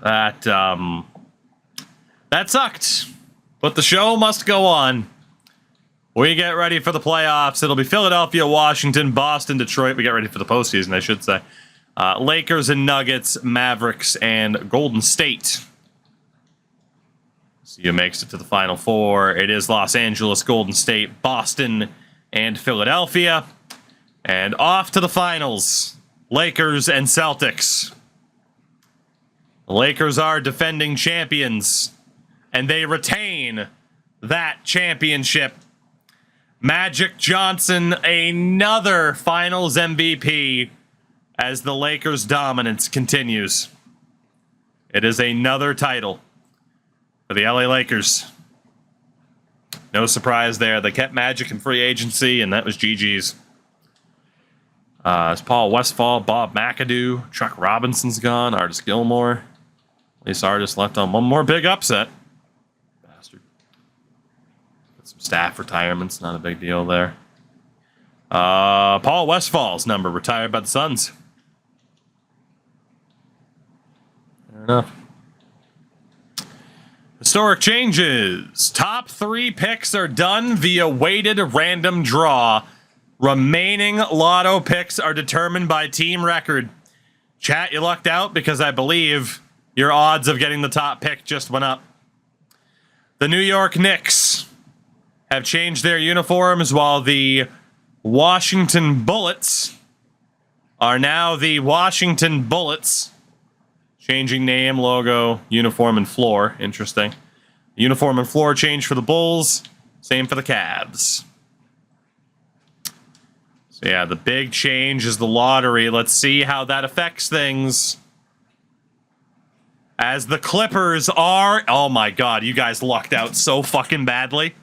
That sucked. But the show must go on. We get ready for the playoffs. It'll be Philadelphia, Washington, Boston, Detroit. We get ready for the postseason, I should say. Lakers and Nuggets, Mavericks, and Golden State. See who makes it to the Final Four. It is Los Angeles, Golden State, Boston, and Philadelphia. And off to the finals. Lakers and Celtics. The Lakers are defending champions, and they retain that championship. Magic Johnson, another Finals MVP, as the Lakers' dominance continues. It is another title for the LA Lakers. No surprise there. They kept Magic in free agency, and that was GG's. It's Paul Westphal, Bob McAdoo, Chuck Robinson's gone, Artis Gilmore. At least Artis left on one more big upset. Bastard. Some staff retirements, not a big deal there. Paul Westphal's number retired by the Suns. Fair enough. Historic changes. Top 3 picks are done via weighted random draw. Remaining lotto picks are determined by team record. Chat, you lucked out because I believe your odds of getting the top pick just went up. The New York Knicks have changed their uniforms, while the Washington Bullets are now the Washington Bullets. Changing name, logo, uniform, and floor. Interesting. Uniform and floor change for the Bulls. Same for the Cavs. So yeah, the big change is the lottery. Let's see how that affects things. As the Clippers are... Oh my god, you guys lucked out so fucking badly.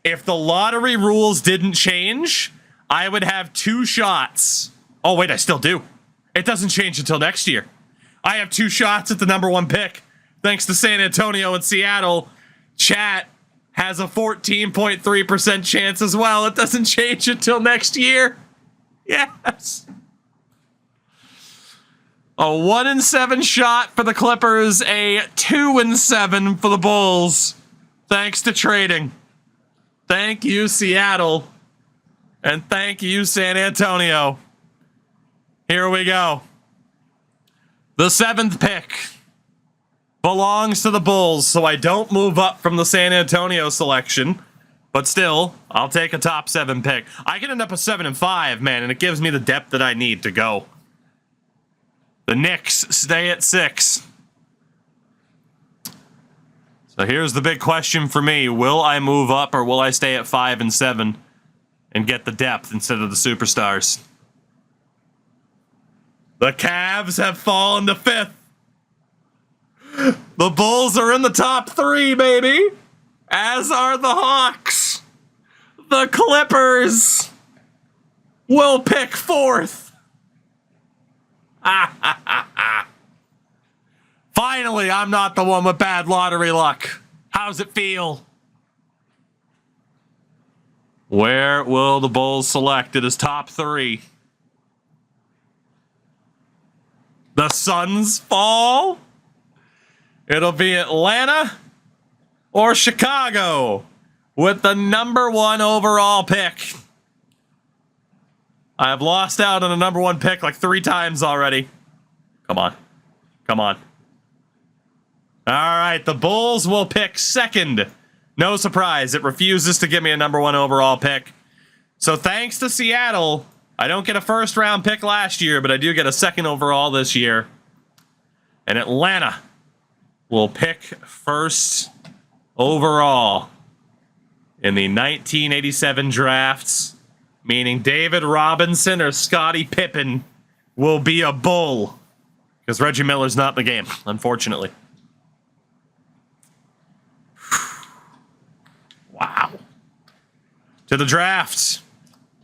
If the lottery rules didn't change, I would have 2 shots. Oh wait, I still do. It doesn't change until next year. I have 2 shots at the #1 pick. Thanks to San Antonio and Seattle. Chat has a 14.3% chance as well. It doesn't change until next year. Yes. A 1-7 shot for the Clippers. A 2-7 for the Bulls. Thanks to trading. Thank you, Seattle. And thank you, San Antonio. Here we go. The 7th pick belongs to the Bulls, so I don't move up from the San Antonio selection. But still, I'll take a top 7 pick. I can end up a 7 and 5, man, and it gives me the depth that I need to go. The Knicks stay at 6. So here's the big question for me. Will I move up, or will I stay at 5 and 7 and get the depth instead of the superstars? The Cavs have fallen to 5th. The Bulls are in the top 3, baby. As are the Hawks. The Clippers will pick 4th. Finally, I'm not the one with bad lottery luck. How's it feel? Where will the Bulls select? It is top 3. The Suns fall. It'll be Atlanta or Chicago with the #1 overall pick. I have lost out on a #1 pick like 3 times already. Come on. Come on. All right, the Bulls will pick 2nd. No surprise, it refuses to give me a #1 overall pick. So thanks to Seattle, I don't get a 1st round pick last year, but I do get a 2nd overall this year. And Atlanta will pick 1st overall in the 1987 drafts, meaning David Robinson or Scottie Pippen will be a Bull, because Reggie Miller's not in the game, unfortunately. Wow. To the draft.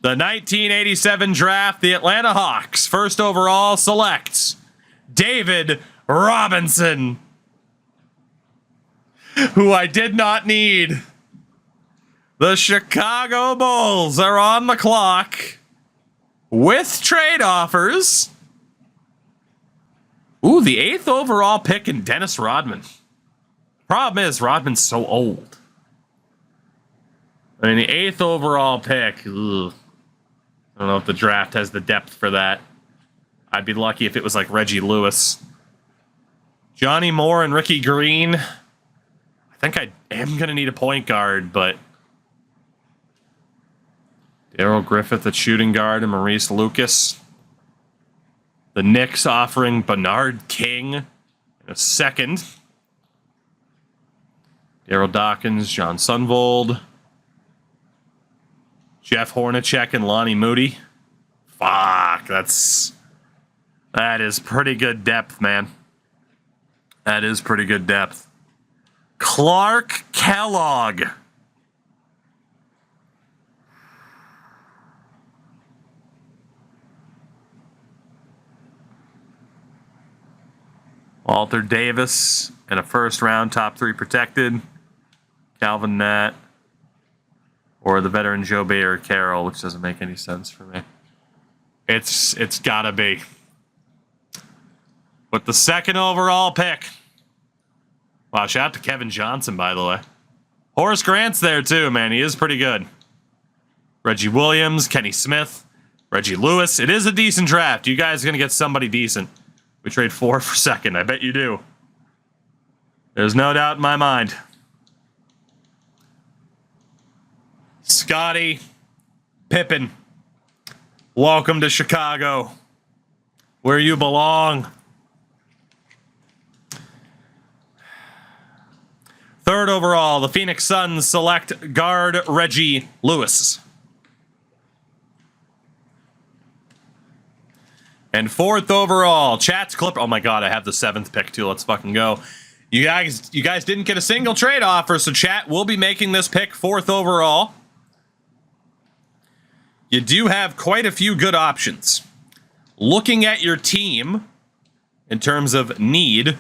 The 1987 draft, the Atlanta Hawks, 1st overall, selects David Robinson, who I did not need. The Chicago Bulls are on the clock with trade offers. Ooh, the 8th overall pick in Dennis Rodman. Problem is, Rodman's so old. I mean, the 8th overall pick. Ugh. I don't know if the draft has the depth for that. I'd be lucky if it was like Reggie Lewis. Johnny Moore and Ricky Green. I think I am going to need a point guard, but... Darrell Griffith at shooting guard and Maurice Lucas. The Knicks offering Bernard King in a second. Darryl Dawkins, John Sunvold. Jeff Hornacek and Lonnie Moody. Fuck, that is pretty good depth, man. That is pretty good depth. Clark Kellogg. Walter Davis and a first round top 3 protected. Calvin Nat. Or the veteran Joe Bayer Carroll, which doesn't make any sense for me. It's gotta be. With the 2nd overall pick. Wow, shout out to Kevin Johnson, by the way. Horace Grant's there too, man. He is pretty good. Reggie Williams, Kenny Smith, Reggie Lewis. It is a decent draft. You guys are gonna get somebody decent. We trade 4 for 2nd. I bet you do. There's no doubt in my mind. Scottie Pippen, welcome to Chicago, where you belong. 3rd overall, the Phoenix Suns select guard Reggie Lewis. And 4th overall, Chat's Clipper. Oh my god, I have the 7th pick too. Let's fucking go. You guys didn't get a single trade offer, so Chat will be making this pick 4th overall. You do have quite a few good options. Looking at your team, in terms of need,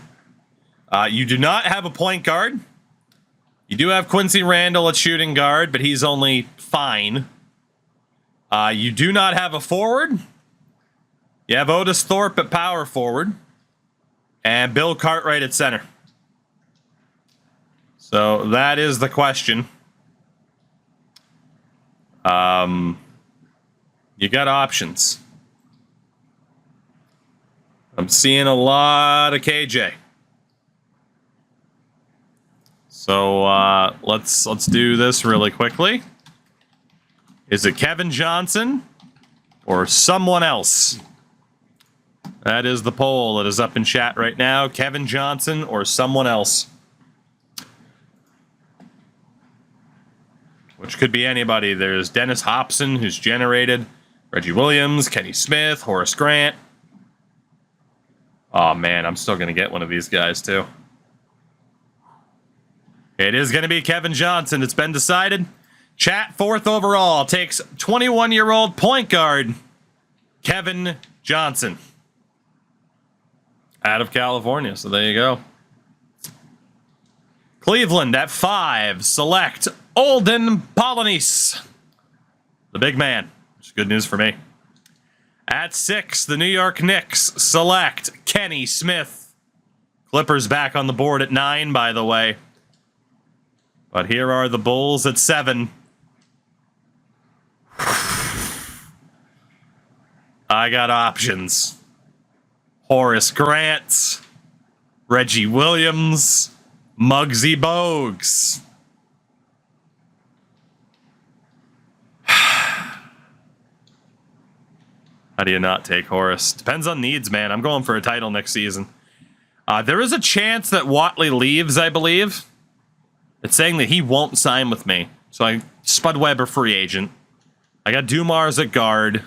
you do not have a point guard. You do have Quincy Randle at shooting guard, but he's only fine. You do not have a forward. You have Otis Thorpe at power forward. And Bill Cartwright at center. So that is the question. You got options. I'm seeing a lot of KJ. So let's do this really quickly. Is it Kevin Johnson or someone else? That is the poll that is up in chat right now. Kevin Johnson or someone else. Which could be anybody. There's Dennis Hobson, who's generated. Reggie Williams, Kenny Smith, Horace Grant. Oh, man, I'm still going to get one of these guys, too. It is going to be Kevin Johnson. It's been decided. Chat 4th overall takes 21-year-old point guard Kevin Johnson. Out of California, so there you go. Cleveland at 5. Select Olden Polynice. The big man. Which is good news for me. At 6, the New York Knicks select Kenny Smith. Clippers back on the board at 9, by the way. But here are the Bulls at 7. I got options. Horace Grant, Reggie Williams, Muggsy Bogues. How do you not take Horace? Depends on needs, man. I'm going for a title next season. There is a chance that Watley leaves, I believe. It's saying that he won't sign with me. So Spud Webber free agent. I got Dumars at guard.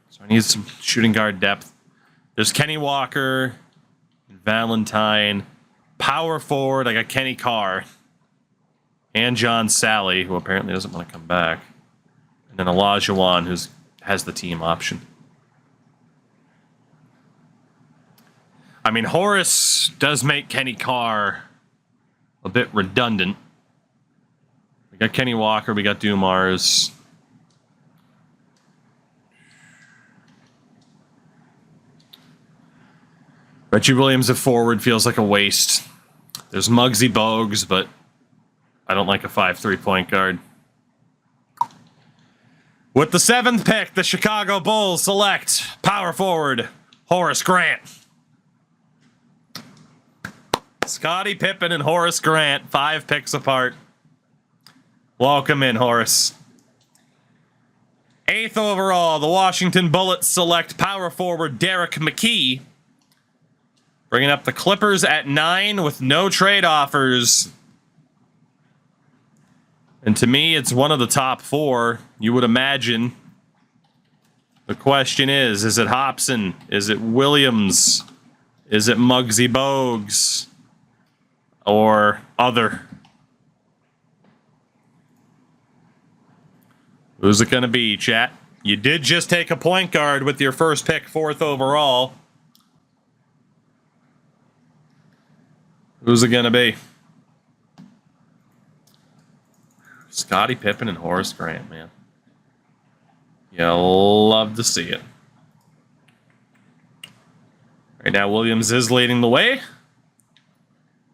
So I need some shooting guard depth. There's Kenny Walker, Valentine, power forward. I got Kenny Carr and John Sally, who apparently doesn't want to come back, and then Olajuwon, who has the team option. I mean, Horace does make Kenny Carr a bit redundant. We got Kenny Walker, we got Dumars. Reggie Williams at forward feels like a waste. There's Muggsy Bogues, but I don't like a 5'3" point guard. With the 7th pick, the Chicago Bulls select power forward Horace Grant. Scottie Pippen and Horace Grant, 5 picks apart. Welcome in, Horace. 8th overall, the Washington Bullets select power forward Derek McKee. Bringing up the Clippers at 9 with no trade offers. And to me, it's one of the top 4, you would imagine. The question is it Hobson? Is it Williams? Is it Muggsy Bogues? Or other? Who's it going to be, chat? You did just take a point guard with your first pick, 4th overall. Who's it going to be? Scottie Pippen and Horace Grant, man. You'll love to see it. Right now, Williams is leading the way.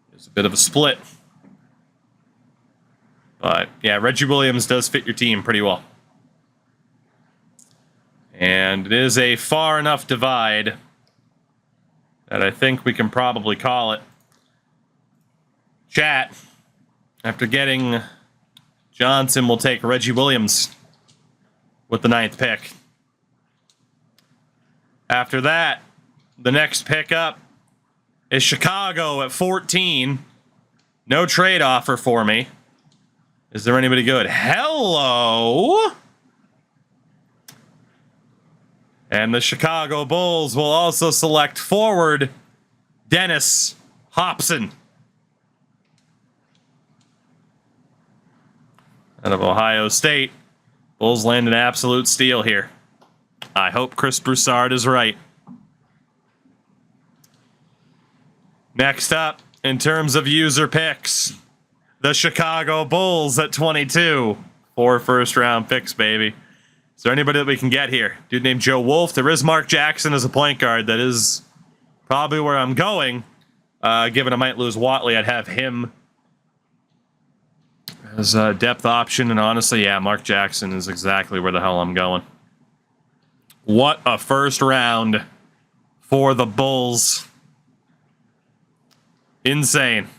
There's a bit of a split. But, yeah, Reggie Williams does fit your team pretty well. And it is a far enough divide that I think we can probably call it. Chat, after getting Johnson, will take Reggie Williams with the 9th pick. After that, the next pick up is Chicago at 14. No trade offer for me. Is there anybody good? Hello! And the Chicago Bulls will also select forward Dennis Hobson. Out of Ohio State. Bulls land an absolute steal here. I hope Chris Broussard is right. Next up, in terms of user picks, the Chicago Bulls at 22. 4 first-round picks, baby. Is there anybody that we can get here? Dude named Joe Wolf. There is Mark Jackson as a point guard. That is probably where I'm going. Given I might lose Watley, I'd have him as a depth option. And honestly, yeah, Mark Jackson is exactly where the hell I'm going. What a first round for the Bulls. Insane.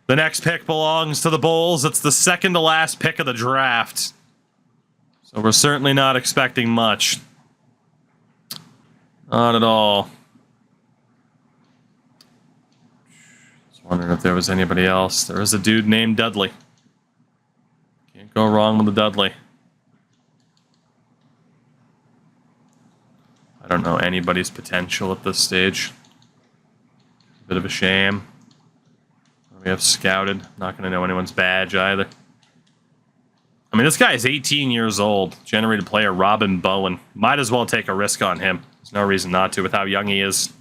The next pick belongs to the Bulls. It's the second to last pick of the draft. So we're certainly not expecting much. Not at all. Just wondering if there was anybody else. There is a dude named Dudley. Can't go wrong with the Dudley. I don't know anybody's potential at this stage. Bit of a shame. We have scouted. Not going to know anyone's badge either. I mean, this guy is 18 years old. Generated player Robin Bowen. Might as well take a risk on him. There's no reason not to with how young he is.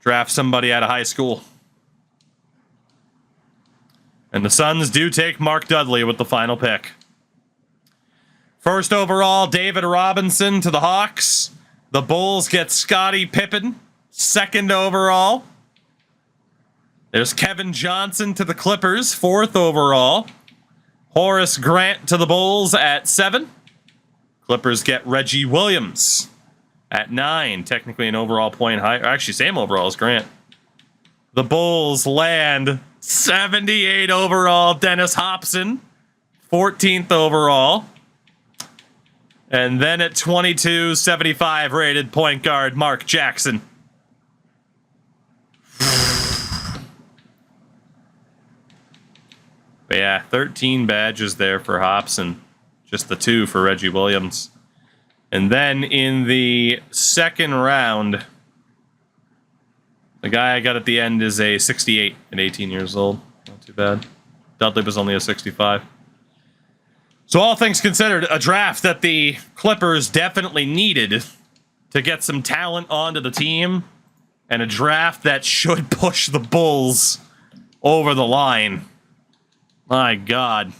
Draft somebody out of high school. And the Suns do take Mark Dudley with the final pick. First overall, David Robinson to the Hawks. The Bulls get Scottie Pippen. Second overall. There's Kevin Johnson to the Clippers, 4th overall. Horace Grant to the Bulls at 7. Clippers get Reggie Williams at 9. Technically an overall point higher. Actually, same overall as Grant. The Bulls land 78 overall Dennis Hobson, 14th overall. And then at 22, 75 rated point guard Mark Jackson. But yeah, 13 badges there for Hobson. Just the 2 for Reggie Williams. And then in the second round, the guy I got at the end is a 68 at 18 years old. Not too bad. Dudley was only a 65. So all things considered, a draft that the Clippers definitely needed to get some talent onto the team. And a draft that should push the Bulls over the line. My God.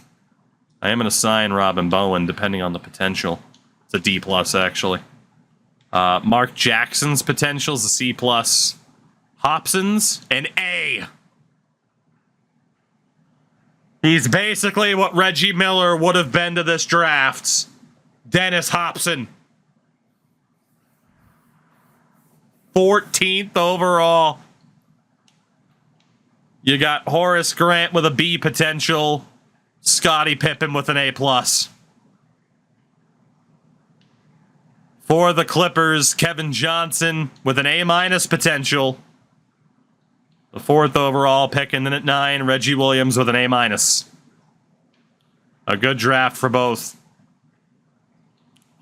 I am going to sign Robin Bowen, depending on the potential. It's a D+, actually. Mark Jackson's potential is a C+. Hobson's an A. He's basically what Reggie Miller would have been to this draft. Dennis Hobson. 14th overall. You got Horace Grant with a B potential. Scottie Pippen with an A+. For the Clippers, Kevin Johnson with an A- potential. The 4th overall pick, and then at 9, Reggie Williams with an A-. A good draft for both.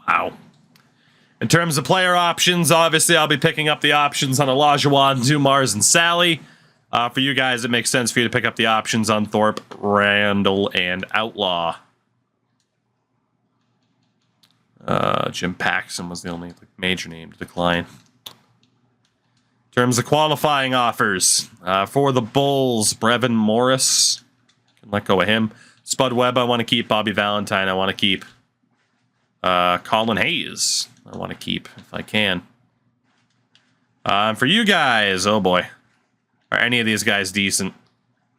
Wow. In terms of player options, obviously I'll be picking up the options on Olajuwon, Dumars, and Sally. For you guys, it makes sense for you to pick up the options on Thorpe, Randall, and Outlaw. Jim Paxson was the only major name to decline. In terms of qualifying offers, for the Bulls, Brevin Morris. Can let go of him. Spud Webb, I want to keep. Bobby Valentine, I want to keep. Colin Hayes, I want to keep if I can. For you guys, oh boy. Are any of these guys decent?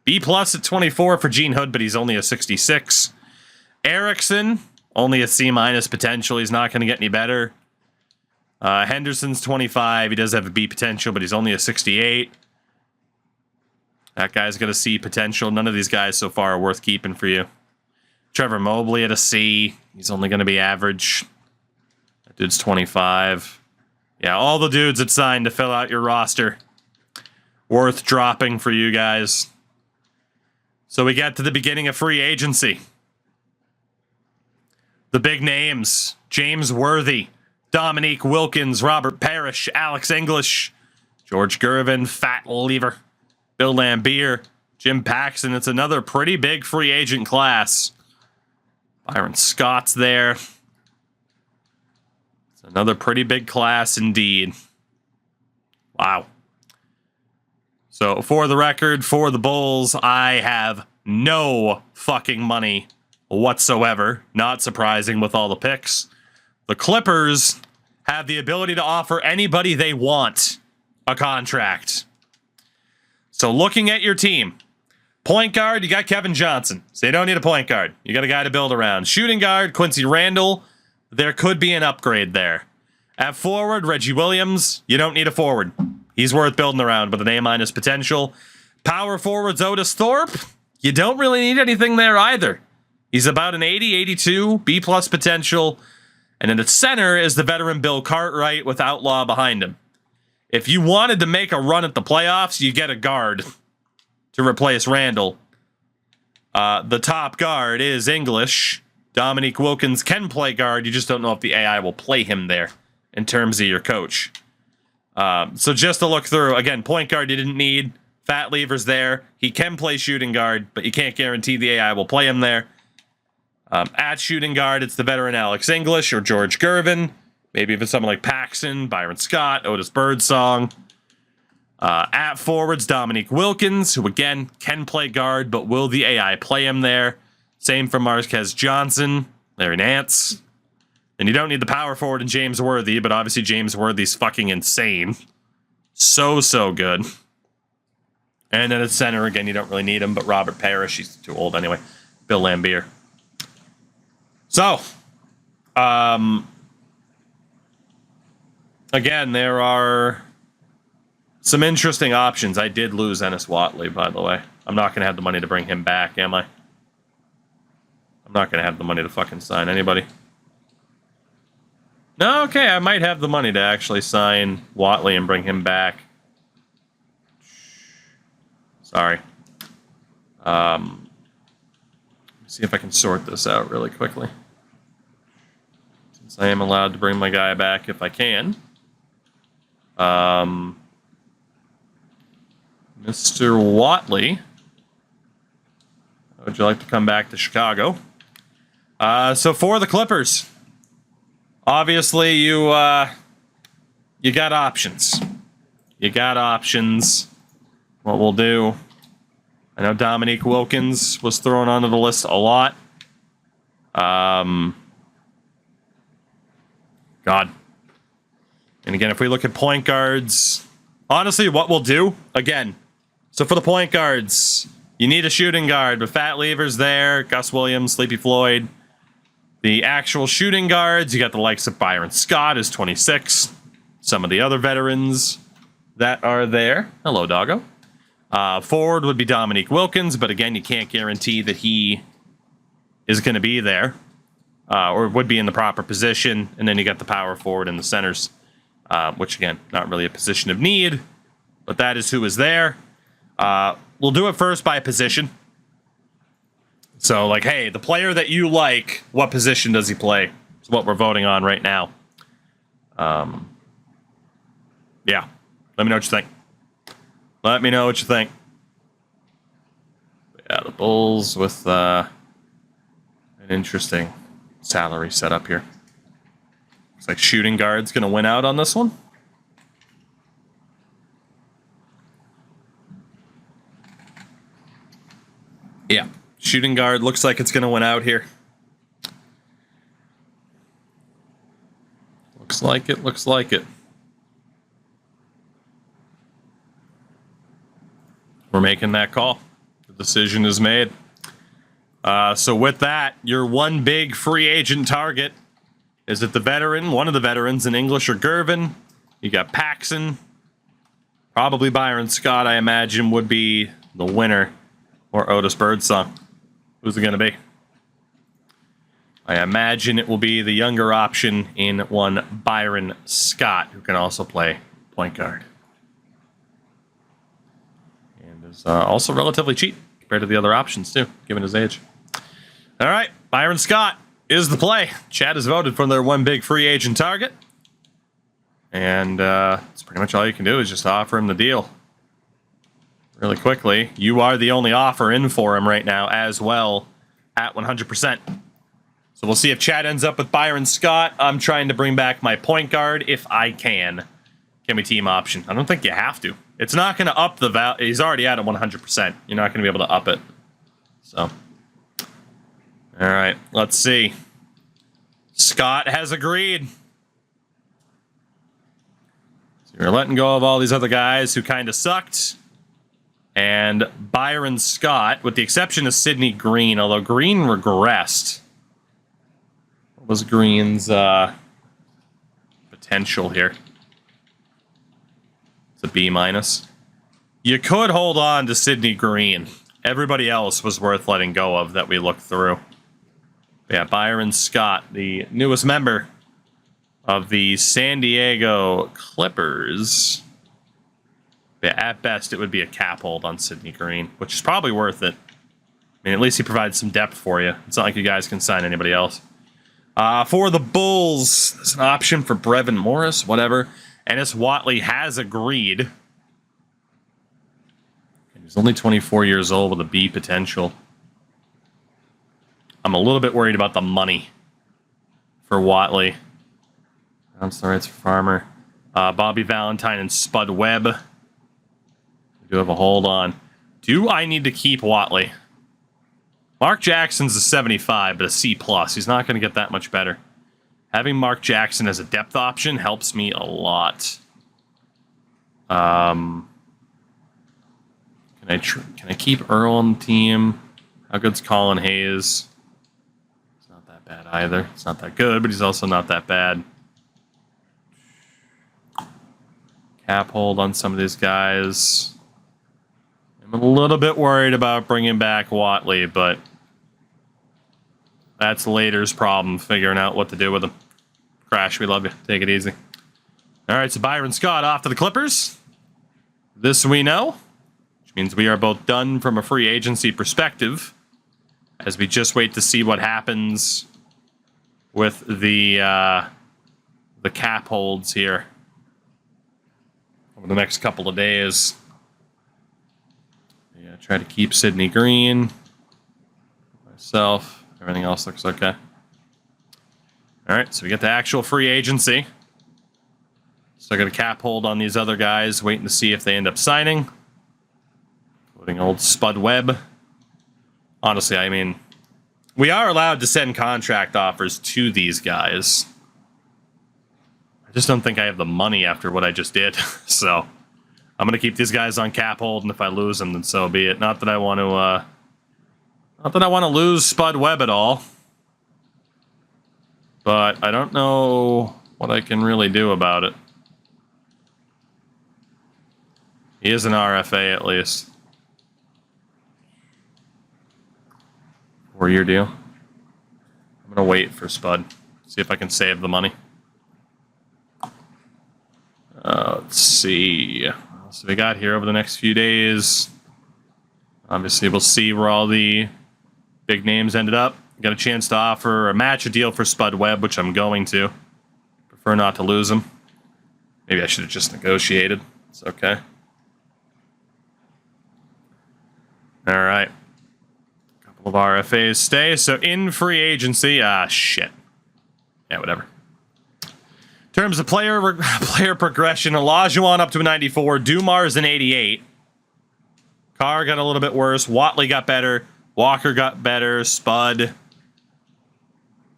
B+ at 24 for Gene Hood, but he's only a 66. Erickson, only a C- potential. He's not going to get any better. Henderson's 25. He does have a B potential, but he's only a 68. That guy's got a C potential. None of these guys so far are worth keeping for you. Trevor Mobley at a C. He's only going to be average. That dude's 25. Yeah, all the dudes that signed to fill out your roster. Worth dropping for you guys. So we get to the beginning of free agency. The big names. James Worthy. Dominique Wilkins, Robert Parrish, Alex English, George Gervin, Fat Lever, Bill Laimbeer, Jim Paxson. It's another pretty big free agent class. Byron Scott's there. It's another pretty big class indeed. Wow. So for the record, for the Bulls, I have no fucking money whatsoever. Not surprising with all the picks. The Clippers have the ability to offer anybody they want a contract. So looking at your team, point guard, you got Kevin Johnson. So you don't need a point guard. You got a guy to build around. Shooting guard, Quincy Randall. There could be an upgrade there. At forward, Reggie Williams. You don't need a forward. He's worth building around with an A- potential. Power forwards, Otis Thorpe. You don't really need anything there either. He's about an 80, 82, B+ potential. And then at center is the veteran Bill Cartwright with Outlaw behind him. If you wanted to make a run at the playoffs, you get a guard to replace Randall. The top guard is English. Dominique Wilkins can play guard. You just don't know if the AI will play him there in terms of your coach. So just to look through, again, point guard you didn't need. Fat Lever's there. He can play shooting guard, but you can't guarantee the AI will play him there. At shooting guard, it's the veteran Alex English or George Gervin. Maybe if it's someone like Paxson, Byron Scott, Otis Birdsong. At forwards, Dominique Wilkins, who again can play guard, but will the AI play him there? Same for Marquez Johnson, Larry Nance. And you don't need the power forward in James Worthy, but obviously James Worthy's fucking insane. So good. And then at center, again, you don't really need him, but Robert Parrish, he's too old anyway. Bill Laimbeer. So, again, there are some interesting options. I did lose Ennis Watley, by the way. I'm not going to have the money to bring him back, am I? I'm not going to have the money to fucking sign anybody. No, okay, I might have the money to actually sign Watley and bring him back. Sorry. See if I can sort this out really quickly. Since I am allowed to bring my guy back if I can. Mr. Watley, would you like to come back to Chicago? So for the Clippers, obviously you got options. You got options. What we'll do, I know Dominique Wilkins was thrown onto the list a lot. God. And again, if we look at point guards, honestly, what we'll do, again, so for the point guards, you need a shooting guard, but Fat Lever's there, Gus Williams, Sleepy Floyd. The actual shooting guards, you got the likes of Byron Scott, is 26. Some of the other veterans that are there. Hello, doggo. Forward would be Dominique Wilkins, but again, you can't guarantee that he is going to be there or would be in the proper position. And then you got the power forward and the centers, which again, not really a position of need, but that is who is there. We'll do it first by position. So, like, hey, the player that you like, what position does he play? Is what we're voting on right now. Yeah. Let me know what you think. Let me know what you think. Yeah, the Bulls with an interesting salary setup here. Looks like shooting guard's going to win out on this one. Yeah, shooting guard looks like it's going to win out here. Looks like it, looks like it. We're making that call. The decision is made. So with that, your one big free agent target is it the veteran, one of the veterans in English or Gervin. You got Paxson. Probably Byron Scott, I imagine, would be the winner. Or Otis Birdsong. Who's it going to be? I imagine it will be the younger option in one Byron Scott, who can also play point guard. And is also relatively cheap compared to the other options, too, given his age. All right, Byron Scott is the play. Chad has voted for their one big free agent target. And that's pretty much all you can do is just offer him the deal. Really quickly, you are the only offer in for him right now as well at 100%. So we'll see if Chad ends up with Byron Scott. I'm trying to bring back my point guard if I can. Can we team option? I don't think you have to. It's not going to up the value. He's already at a 100%. You're not going to be able to up it. So, all right, let's see. Scott has agreed. So you're letting go of all these other guys who kind of sucked. And Byron Scott, with the exception of Sidney Green, although Green regressed. What was Green's potential here? It's a B-. You could hold on to Sidney Green. Everybody else was worth letting go of that we looked through. But yeah, Byron Scott, the newest member of the San Diego Clippers. Yeah, at best, it would be a cap hold on Sidney Green, which is probably worth it. I mean, at least he provides some depth for you. It's not like you guys can sign anybody else. For the Bulls, there's an option for Brevin Morris, whatever. Ennis Watley has agreed. He's only 24 years old with a B potential. I'm a little bit worried about the money for Watley. I'm sorry, it's Farmer. Bobby Valentine and Spud Webb. We do have a hold on. Do I need to keep Watley? Mark Jackson's a 75, but a C+. He's not going to get that much better. Having Mark Jackson as a depth option helps me a lot. Can I keep Earl on the team? How good's Colin Hayes? It's not that bad either. It's not that good, but he's also not that bad. Cap hold on some of these guys. I'm a little bit worried about bringing back Watley, but that's later's problem, figuring out what to do with him. Crash, we love you. Take it easy. All right, so Byron Scott off to the Clippers. This we know, which means we are both done from a free agency perspective, as we just wait to see what happens with the cap holds here over the next couple of days. Yeah, try to keep Sidney Green. Myself. Everything else looks okay. All right, so we get the actual free agency. So I got a cap hold on these other guys, waiting to see if they end up signing. Including old Spud Webb. Honestly, I mean, we are allowed to send contract offers to these guys. I just don't think I have the money after what I just did. So I'm gonna keep these guys on cap hold, and if I lose them, then so be it. Not that I want to lose Spud Webb at all, but I don't know what I can really do about it. He is an RFA at least. 4-year deal. I'm gonna wait for Spud. See if I can save the money. Let's see. What else have we got here over the next few days? Obviously, we'll see where all the big names ended up. Got a chance to offer a match, a deal for Spud Webb, which I'm going to. Prefer not to lose him. Maybe I should have just negotiated. It's okay. All right. A couple of RFAs stay. So in free agency, shit. Yeah, whatever. In terms of player progression, Olajuwon up to a 94, Dumars an 88. Carr got a little bit worse. Watley got better. Walker got better. Spud.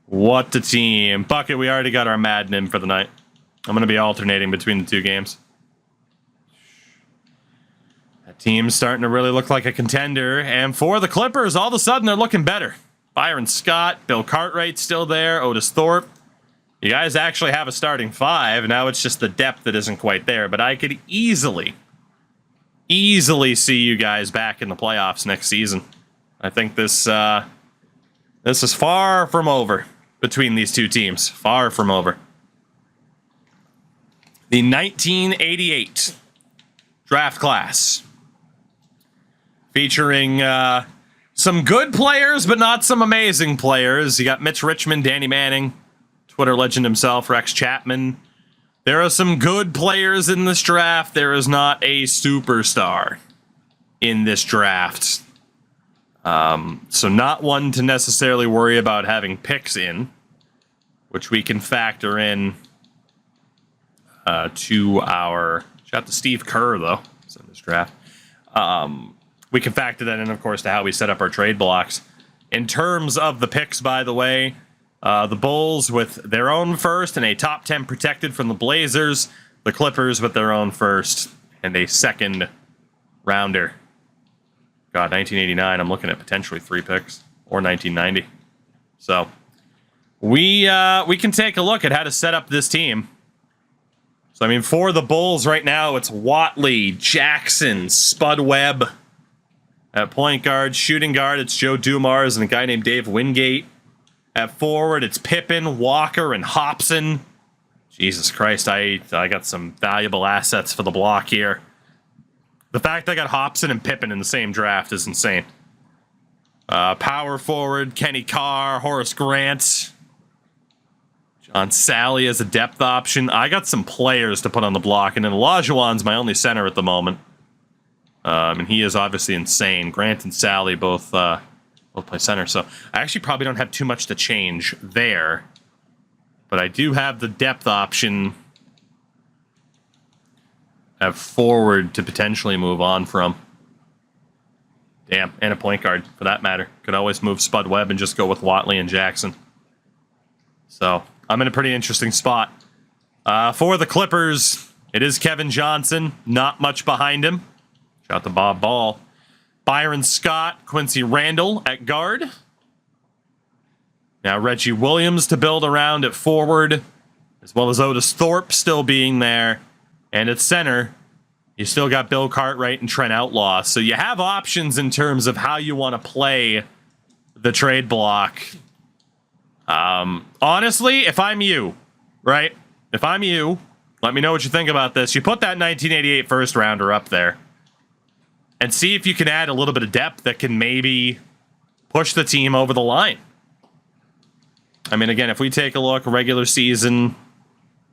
What a team. Bucket, we already got our Madden in for the night. I'm going to be alternating between the two games. That team's starting to really look like a contender. And for the Clippers, all of a sudden, they're looking better. Byron Scott, Bill Cartwright still there, Otis Thorpe. You guys actually have a starting 5. Now it's just the depth that isn't quite there. But I could easily see you guys back in the playoffs next season. I think this is far from over between these two teams. Far from over. The 1988 draft class. Featuring some good players, but not some amazing players. You got Mitch Richmond, Danny Manning, Twitter legend himself, Rex Chapman. There are some good players in this draft. There is not a superstar in this draft. So not one to necessarily worry about having picks in, which we can factor in to our... Shout out to Steve Kerr, though. It's in this draft. We can factor that in, of course, to how we set up our trade blocks. In terms of the picks, by the way, the Bulls with their own first and a top 10 protected from the Blazers. The Clippers with their own first and a second rounder. God, 1989, I'm looking at potentially 3 picks. Or 1990. So, we can take a look at how to set up this team. So, I mean, for the Bulls right now, it's Watley, Jackson, Spud Webb. At point guard, shooting guard, it's Joe Dumars and a guy named Dave Wingate. At forward, it's Pippen, Walker, and Hobson. Jesus Christ, I got some valuable assets for the block here. The fact I got Hobson and Pippen in the same draft is insane. Power forward, Kenny Carr, Horace Grant. John Sally as a depth option. I got some players to put on the block, and then Olajuwon's my only center at the moment. And he is obviously insane. Grant and Sally both play center, so I actually probably don't have too much to change there. But I do have the depth option at forward to potentially move on from. Damn, and a point guard, for that matter. Could always move Spud Webb and just go with Watley and Jackson. So, I'm in a pretty interesting spot. For the Clippers, it is Kevin Johnson. Not much behind him. Shout out to Bob Ball. Byron Scott, Quincy Randle at guard. Now Reggie Williams to build around at forward, as well as Otis Thorpe still being there. And at center, you still got Bill Cartwright and Trent Outlaw. So you have options in terms of how you want to play the trade block. Honestly, if I'm you, right? If I'm you, let me know what you think about this. You put that 1988 first rounder up there. And see if you can add a little bit of depth that can maybe push the team over the line. I mean, again, if we take a look, regular season,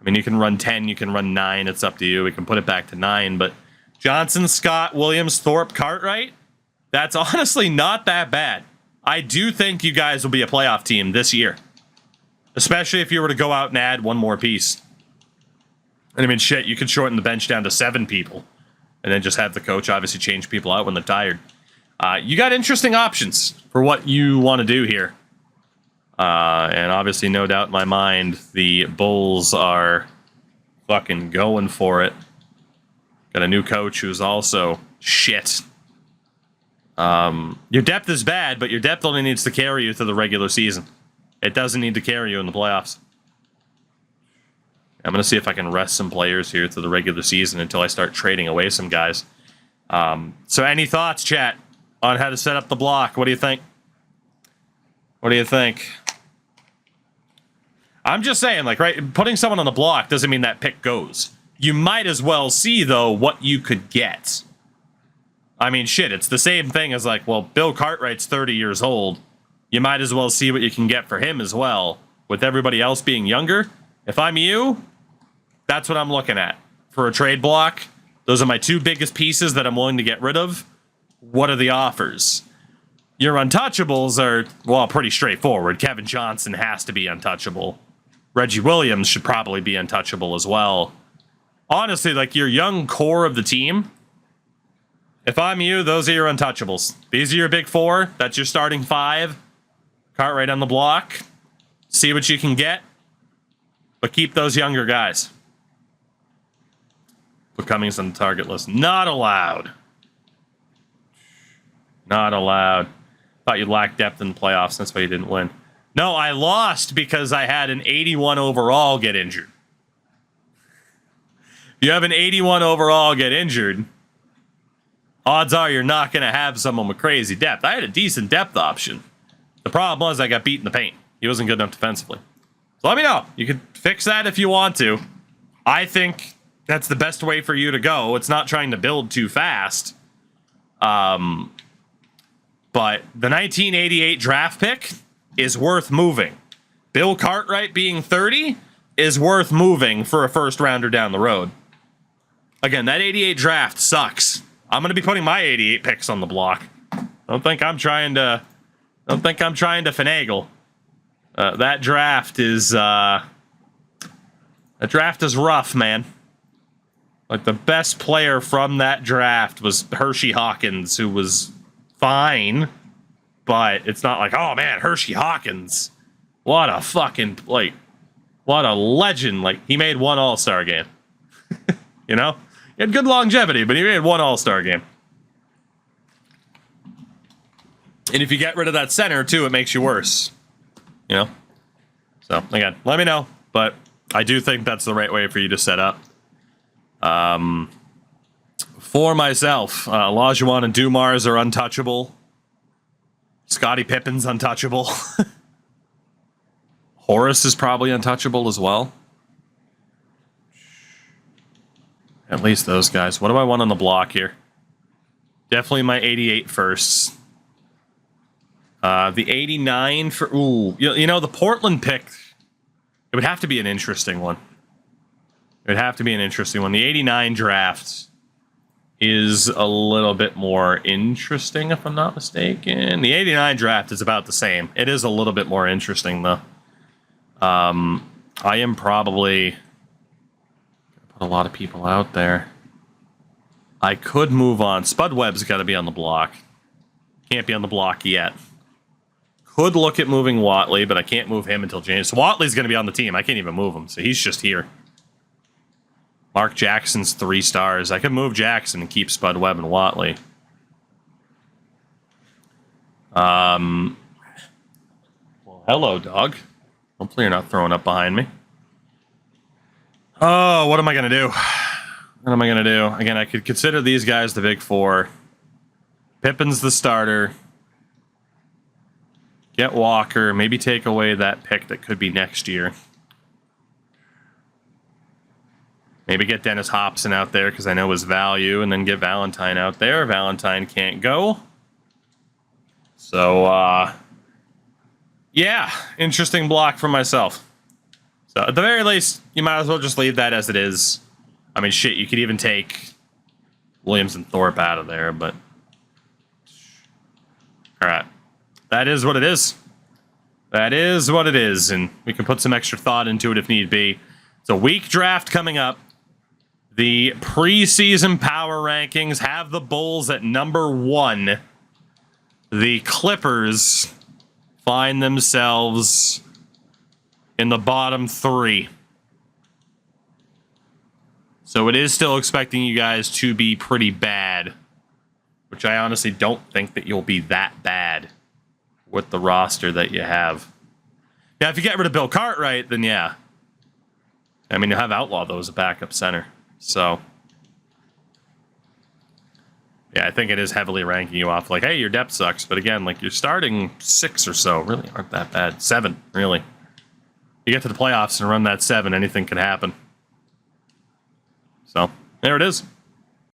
I mean, you can run 10, you can run 9. It's up to you. We can put it back to 9. But Johnson, Scott, Williams, Thorpe, Cartwright, that's honestly not that bad. I do think you guys will be a playoff team this year. Especially if you were to go out and add one more piece. And I mean, shit, you could shorten the bench down to 7 people. And then just have the coach obviously change people out when they're tired. You got interesting options for what you want to do here. And obviously, no doubt in my mind, the Bulls are fucking going for it. Got a new coach who's also shit. Your depth is bad, but your depth only needs to carry you through the regular season. It doesn't need to carry you in the playoffs. I'm going to see if I can rest some players here through the regular season until I start trading away some guys. So any thoughts, chat, on how to set up the block? What do you think? What do you think? I'm just saying, like, right, putting someone on the block doesn't mean that pick goes. You might as well see, though, what you could get. I mean, shit, it's the same thing as, like, well, Bill Cartwright's 30 years old. You might as well see what you can get for him as well, with everybody else being younger. If I'm you, that's what I'm looking at. For a trade block, those are my two biggest pieces that I'm willing to get rid of. What are the offers? Your untouchables are, well, pretty straightforward. Kevin Johnson has to be untouchable. Reggie Williams should probably be untouchable as well. Honestly, like, your young core of the team, if I'm you, those are your untouchables. These are your big four. That's your starting five. Cartwright on the block. See what you can get. But keep those younger guys. Put Cummings on the target list. Not allowed. Not allowed. Thought you lacked depth in the playoffs. That's why you didn't win. No, I lost because I had an 81 overall get injured. If you have an 81 overall get injured, odds are you're not going to have someone with crazy depth. I had a decent depth option. The problem was I got beat in the paint. He wasn't good enough defensively. So let me know. You can fix that if you want to. I think that's the best way for you to go. It's not trying to build too fast. But the 1988 draft pick is worth moving. Bill Cartwright being 30 is worth moving for a first rounder down the road. Again, that 88 draft sucks. I'm going to be putting my 88 picks on the block. Don't think I'm trying to finagle. That draft is rough, man. Like, the best player from that draft was Hershey Hawkins, who was fine, but it's not like, oh man, Hershey Hawkins, what a fucking, like, what a legend. Like, he made one All-Star game. You know, he had good longevity, but he made one All-Star game. And if you get rid of that center too, it makes you worse. You know? So again, let me know. But I do think that's the right way for you to set up. For myself, Olajuwon and Dumars are untouchable. Scottie Pippen's untouchable. Horace is probably untouchable as well. At least those guys. What do I want on the block here? Definitely my 88 firsts. The 89 for... Ooh, you know, the Portland pick, it would have to be an interesting one. It would have to be an interesting one. The 89 draft is a little bit more interesting, if I'm not mistaken. The 89 draft is about the same. It is a little bit more interesting, though. I am probably... put a lot of people out there. I could move on. Spud Webb's got to be on the block. Can't be on the block yet. Could look at moving Watley, but I can't move him until James. So Watley's going to be on the team. I can't even move him, so he's just here. Mark Jackson's 3 stars. I could move Jackson and keep Spud Webb and Watley. Well, hello, dog. Hopefully you're not throwing up behind me. Oh, what am I going to do? What am I going to do? Again, I could consider these guys the big four. Pippen's the starter. Get Walker. Maybe take away that pick that could be next year. Maybe get Dennis Hobson out there because I know his value, and then get Valentine out there. Valentine can't go. So, yeah, interesting block for myself. So, at the very least, you might as well just leave that as it is. I mean, shit, you could even take Williams and Thorpe out of there, but... Alright. That is what it is. That is what it is, and we can put some extra thought into it if need be. It's a weak draft coming up. The preseason power rankings have the Bulls at number 1. The Clippers find themselves in the bottom 3. So it is still expecting you guys to be pretty bad, which I honestly don't think that you'll be that bad with the roster that you have. Yeah, if you get rid of Bill Cartwright, then yeah. I mean, you'll have Outlaw, though, as a backup center. So, yeah, I think it is heavily ranking you off. Like, hey, your depth sucks. But again, like, you're starting 6 or so really aren't that bad. 7, really. You get to the playoffs and run that 7, anything can happen. So, there it is.